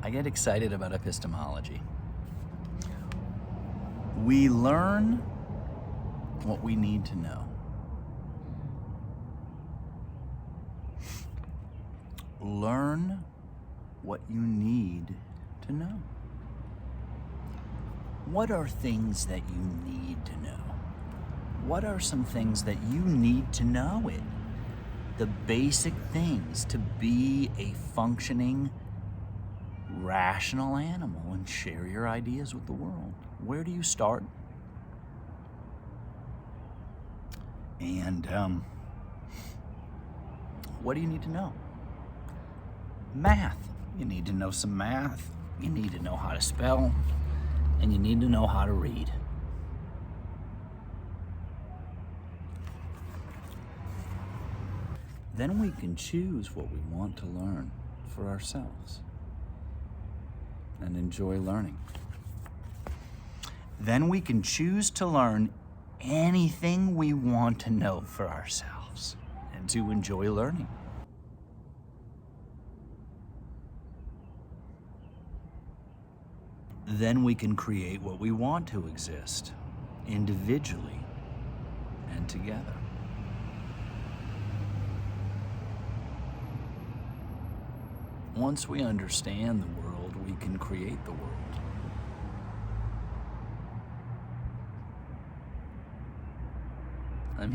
I get excited about epistemology. We learn what we need to know. Learn what you need to know. What are things that you need to know? What are some things that you need to know it? The basic things to be a functioning, rational animal and share your ideas with the world. Where do you start? And what do you need to know? Math. You need to know some math. You need to know how to spell. And you need to know how to read. Then we can choose what we want to learn for ourselves and enjoy learning. Then we can choose to learn anything we want to know for ourselves and to enjoy learning. Then we can create what we want to exist, individually and together. Once we understand the world, we can create the world. I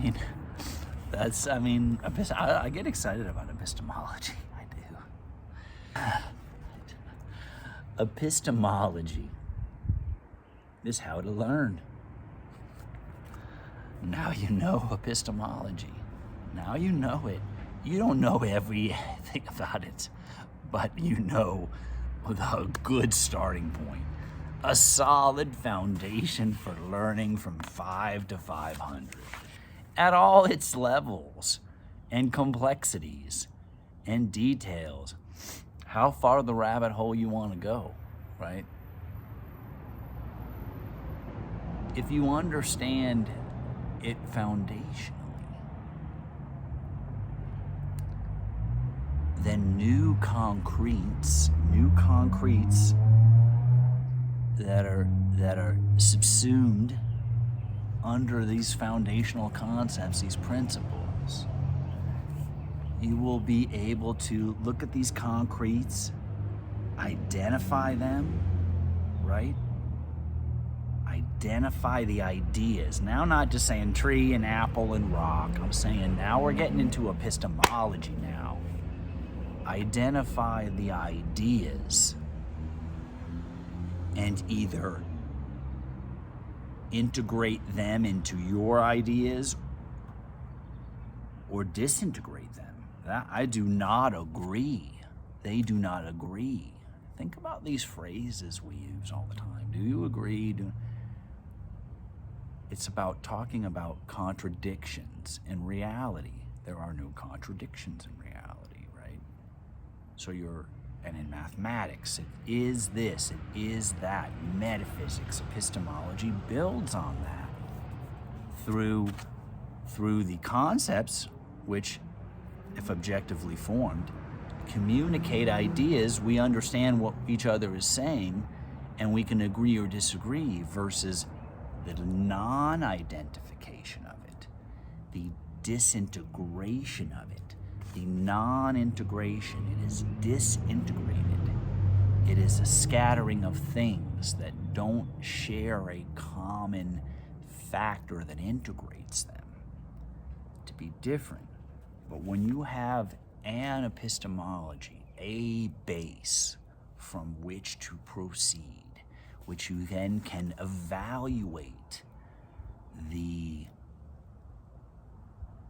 get excited about epistemology. I do. Epistemology is how to learn. Now you know epistemology. Now you know it. You don't know everything about it, but you know a good starting point. A solid foundation for learning from 5 to 500 at all its levels and complexities and details. How far the rabbit hole you want to go, right? If you understand it foundationally, then new concretes that are subsumed under these foundational concepts, these principles, you will be able to look at these concretes, identify them, right? Identify the ideas. Now, not just saying tree and apple and rock. I'm saying now we're getting into epistemology now. Identify the ideas and either integrate them into your ideas or disintegrate them. That I do not agree. They do not agree. Think about these phrases we use all the time. Do you agree? It's about talking about contradictions in reality. There are no contradictions in reality, right? And in mathematics, it is this, it is that. Metaphysics, epistemology builds on that through the concepts, which, if objectively formed, communicate ideas. We understand what each other is saying, and we can agree or disagree, versus the non-identification of it, the disintegration of it. The non-integration, it is disintegrated. It is a scattering of things that don't share a common factor that integrates them to be different. But when you have an epistemology, a base from which to proceed, which you then can evaluate the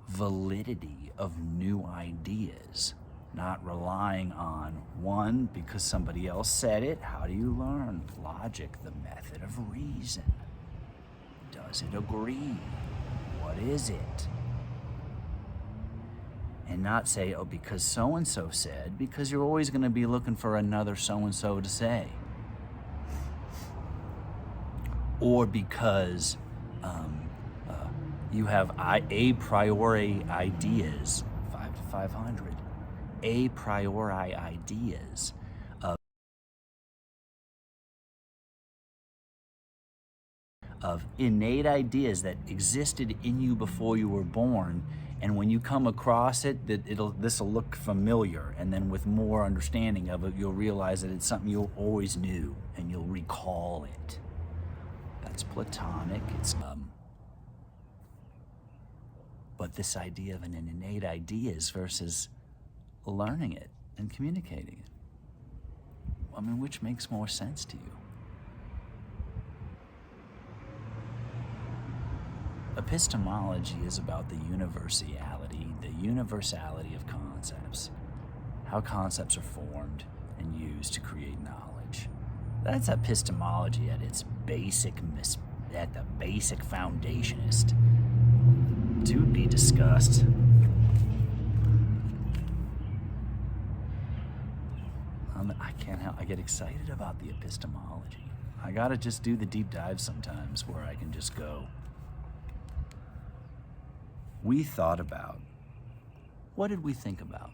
validity of new ideas, not relying on one because somebody else said it. How do you learn? Logic, the method of reason. Does it agree? What is it? And not say, oh, because so-and-so said, because you're always going to be looking for another so-and-so to say. Or because you have a priori ideas, 5 to 500, a priori ideas of innate ideas that existed in you before you were born, and when you come across it, this will look familiar, and then with more understanding of it, you'll realize that it's something you always knew, and you'll recall it. That's Platonic. But this idea of an innate ideas versus learning it and communicating it, I mean, which makes more sense to you? Epistemology is about the universality of concepts, how concepts are formed and used to create knowledge. That's epistemology at its basic, at the basic foundationist. To be discussed. I can't help, I get excited about the epistemology. I gotta just do the deep dive sometimes where I can just go. We thought about, what did we think about?